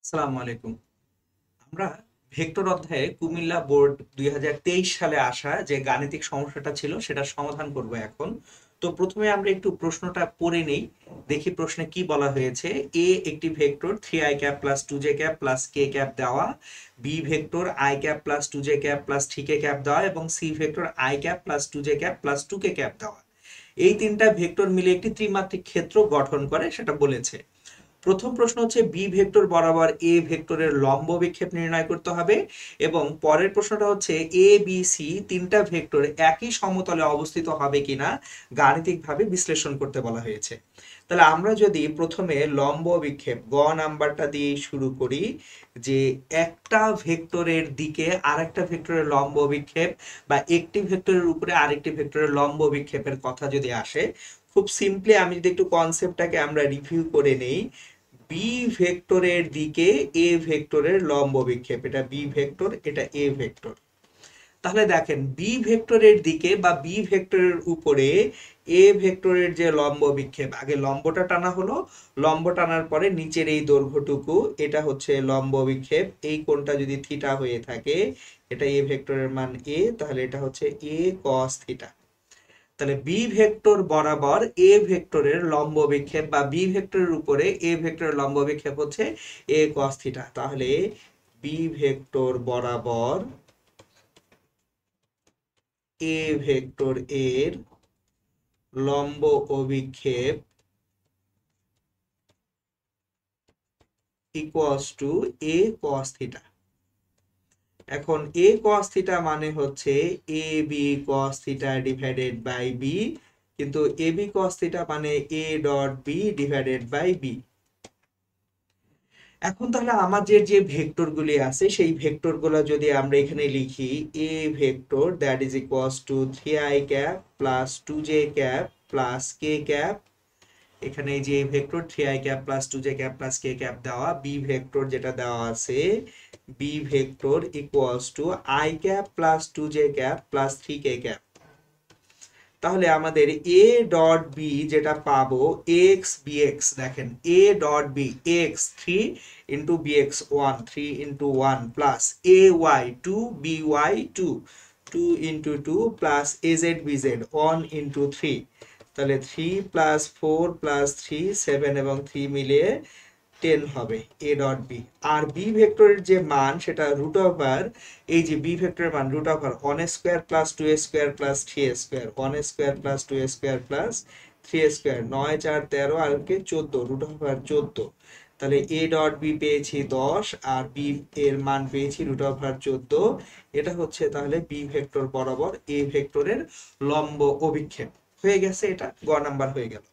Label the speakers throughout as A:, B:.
A: আসসালামু আলাইকুম। আমরা ভেক্টর অধ্যায়ে কুমিল্লা বোর্ড 2023 সালে আসা যে গাণিতিক সমস্যাটা ছিল সেটা সমাধান করব এখন। তো প্রথমে আমরা একটু প্রশ্নটা পড়ে নেই, দেখি প্রশ্নে কি বলা হয়েছে। এ একটি vector 3i plus 2j plus K দেওয়া, B vector i plus 2j plus 3k দেওয়া এবং C vector i plus 2j plus 2k দেওয়া। এই তিনটা ভেক্টর মিলে একটি ত্রিমাত্রিক ক্ষেত্র গঠন করে সেটা বলেছে। প্রথম প্রশ্ন হচ্ছে বি ভেক্টর বরাবর এ ভেক্টরের লম্ব বিক্ষেপ নির্ণয় করতে হবে, এবং পরের প্রশ্নটা হচ্ছে এ বি সি তিনটা ভেক্টর একই সমতলে অবস্থিত হবে কিনা গাণিতিকভাবে বিশ্লেষণ করতে বলা হয়েছে। তাহলে আমরা যদি প্রথমে লম্ব বিক্ষেপ নাম্বারটা দিয়ে শুরু করি, যে একটা ভেক্টরের দিকে আরেকটা ভেক্টরের লম্ব বিক্ষেপ বা একটি ভেক্টরের উপরে আরেকটি ভেক্টরের লম্ব বিক্ষেপের কথা যদি আসে, খুব সিম্পলি আমি যদি একটু কনসেপ্টটাকে আমরা রিভিউ করে নেই। বি ভেক্টরের দিকে এ ভেক্টরের লম্ব বিক্ষেপ, এটা বি ভেক্টর, এটা এ ভেক্টর। তাহলে দেখেন বি ভেক্টরের দিকে বা বি ভেক্টরের উপরে এ ভেক্টরের যে লম্ব বিক্ষেপ, আগে লম্বটা টানা হলো, লম্ব টানার পরে নিচের এই দৈর্ঘ্যটুকু, এটা হচ্ছে লম্ব বিক্ষেপ। এই কোণটা যদি থিটা হয়ে থাকে, এটা এ ভেক্টরের মান এ, তাহলে এটা হচ্ছে এ কস থিটা। তাহলে বি ভেক্টর বরাবর এ ভেক্টরের লম্ব বিক্ষেপ বা বি ভেক্টরের উপরে এ ভেক্টরের লম্ব বিক্ষেপ হচ্ছে এ কস থিটা। তাহলে বি ভেক্টর বরাবর এ ভেক্টর এর লম্ব অভিক্ষেপ equals to A cos theta. এখন এ কস থিটা মানে হচ্ছে A B cos theta divided by B, কিন্তু এ বি কস থিটা মানে A dot B divided by B. এখন তাহলে আমাদের যে ভেক্টর গুলি আছে সেই ভেক্টর গুলো যদি আমরা এখানে লিখি, A vector that is equals to 3i plus 2j plus k, এখানে এই যে vector 3i plus 2j plus k দেওয়া, বি ভেক্টর যেটা দেওয়া আছে, B vector equals to i plus 2j plus 3k। তাহলে আমাদের এ ডট বি যেটা পাবো, এক্স বিএক্স, দেখেন A dot B X 3 into B X 1, 3 into 1 plus A Y 2 B Y 2, 2 into 2 plus A Z B Z 1 into 3। তাহলে 3 plus 4 plus 3 7 এবং 3 মিলিয়ে 10 হবে A dot B. আর বি ভেক্টরের যে মান সেটা রুট ওভার, এই যে বি ভেক্টরের মান root over 1 square plus 2 square plus 3 square, 1 square plus 2 square plus 3 square, 9 4 13 আর কে 14, রুট ওভার 14। তাহলে এ ডট বি পেয়েছি 10 আর বি এর মান পেয়েছি রুট ওভার 14। এটা হচ্ছে তাহলে বি ভেক্টর বরাবর এ ভেক্টরের লম্ব অভিক্ষেপ হয়ে গেছে, এটা গ নাম্বার হয়ে গেল।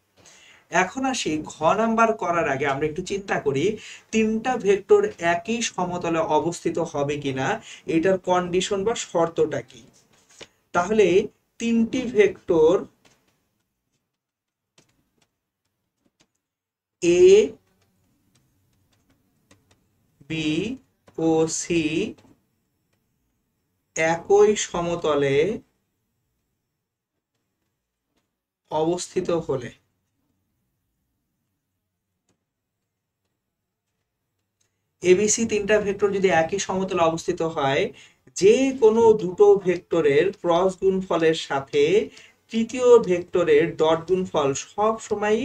A: এখন আসি ঘ নাম্বার করার আগে আমরা একটু চিন্তা করি তিনটা ভেক্টর একই সমতলে অবস্থিত হবে কিনা, এটার কন্ডিশন বা শর্তটা কি। তাহলে তিনটি vector A B O C একই সমতলে অবস্থিত হলে, এবিসি তিনটা ভেক্টর যদি একই সমতলে অবস্থিত হয়, যে কোনো দুটো ভেক্টরের ক্রস গুণফলের সাথে তৃতীয় ভেক্টরের ডট গুণফল সব সময়ই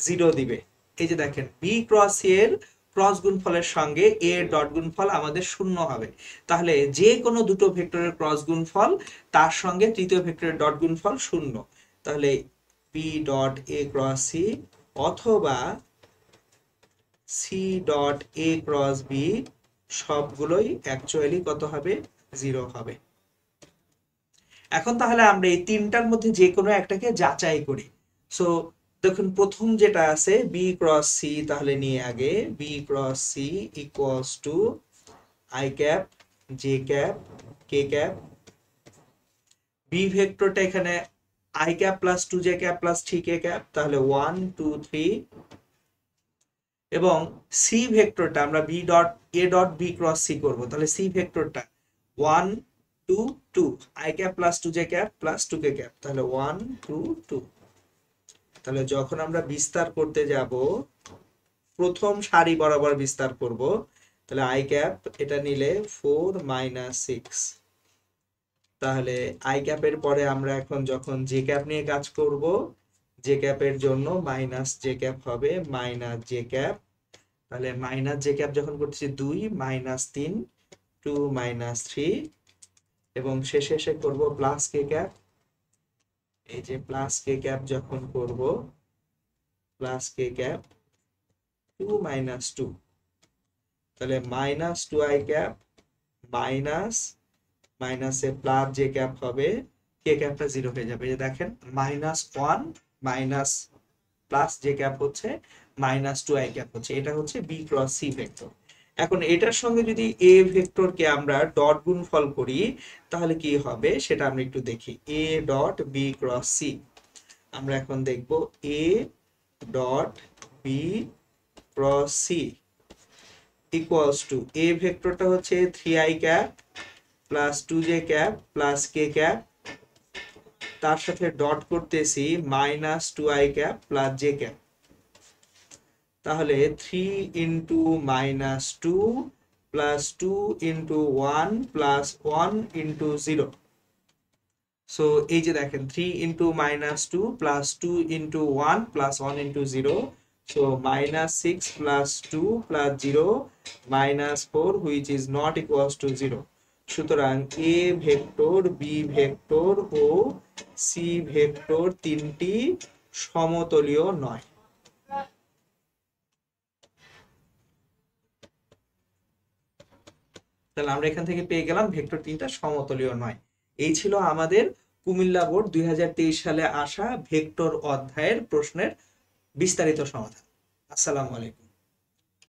A: 0 দিবে। এই যে দেখেন বি ক্রস সি এর ক্রস গুণফলের সঙ্গে এ এর ডট গুণফল আমাদের 0 হবে। তাহলে যে কোনো দুটো ভেক্টরের ক্রস গুণফল তার সঙ্গে তৃতীয় ভেক্টরের ডট গুণফল 0। তাহলে B dot A cross C অথবা C dot A cross B সবগুলোই অ্যাকচুয়ালি কত হবে, 0 হবে। এখন তাহলে আমরা এই তিনটার মধ্যে যে কোনো একটাকে যাচাই করি। সো দেখুন প্রথম যেটা আছে বি ক্রস সি, তাহলে নিয়ে আগে B cross C equals to I cap J cap K cap. B ভেক্টরটা এখানে I cap plus 2j plus 3k, তাহলে 1 2 3। এবং সি ভেক্টরটা আমরা B dot A dot B cross C করবো, তাহলে সি ভেক্টরটা 1 2 2, I cap plus 2j plus 2k, তাহলে 1 2 2। তাহলে যখন আমরা বিস্তার করতে যাব, প্রথম সারি বরাবর বিস্তার করব, তাহলে আই ক্যাপ এটা নিলে 4 মাইনাস 6। তাহলে আই ক্যাপের পরে আমরা এখন যখন জে ক্যাপ নিয়ে কাজ করব, জে ক্যাপের জন্য মাইনাস জে ক্যাপ হবে মাইনাস জে ক্যাপ। তাহলে মাইনাস জে ক্যাপ যখন করতেছি 2 মাইনাস 3 2 মাইনাস 3 এবং শেষে এসে করব প্লাস কে ক্যাপ। এই যে প্লাস কে ক্যাপ যখন করব প্লাস কে ক্যাপ 2 মাইনাস 2, তাহলে মাইনাস 2 আই ক্যাপ মাইনাস মাইনাসে প্লাস জে ক্যাপ হবে, কে ক্যাপটা 0 হয়ে যাবে। এই যে দেখেন minus 1 minus plus J cap হচ্ছে মাইনাস 2 আই ক্যাপ হচ্ছে, এটা হচ্ছে বি ক্রস সি ভেক্টর। এখন এটার সঙ্গে যদি এ ভেক্টরকে আমরা ডট গুণফল করি তাহলে কি হবে সেটা আমরা একটু দেখি। A dot B cross C, আমরা এখন দেখব A dot B cross C equals to A ভেক্টরটা হচ্ছে 3i cap plus 2j cap plus k cap, তার সাথে ডট করতেছি minus 2i cap plus j cap. তাহলে 3 into minus 2 plus 2 into 1 plus 1 into 0। So এই যে দেখেন 3 into minus 2 plus 2 into 1 plus 1 into 0। So minus 6 plus 2 plus 0 minus 4 which is not equals to 0. সুতরাং a ভেক্টর, b ভেক্টর ও c ভেক্টর তিনটি সমতলীয় নয়। তাহলে আমরা এখান থেকে পেয়ে গেলাম ভেক্টর তিনটা সমতলীয় নয়। এই ছিল আমাদের কুমিল্লা বোর্ড 2023 সালে আসা ভেক্টর অধ্যায়ের প্রশ্নের বিস্তারিত সমাধান। আসসালামু আলাইকুম।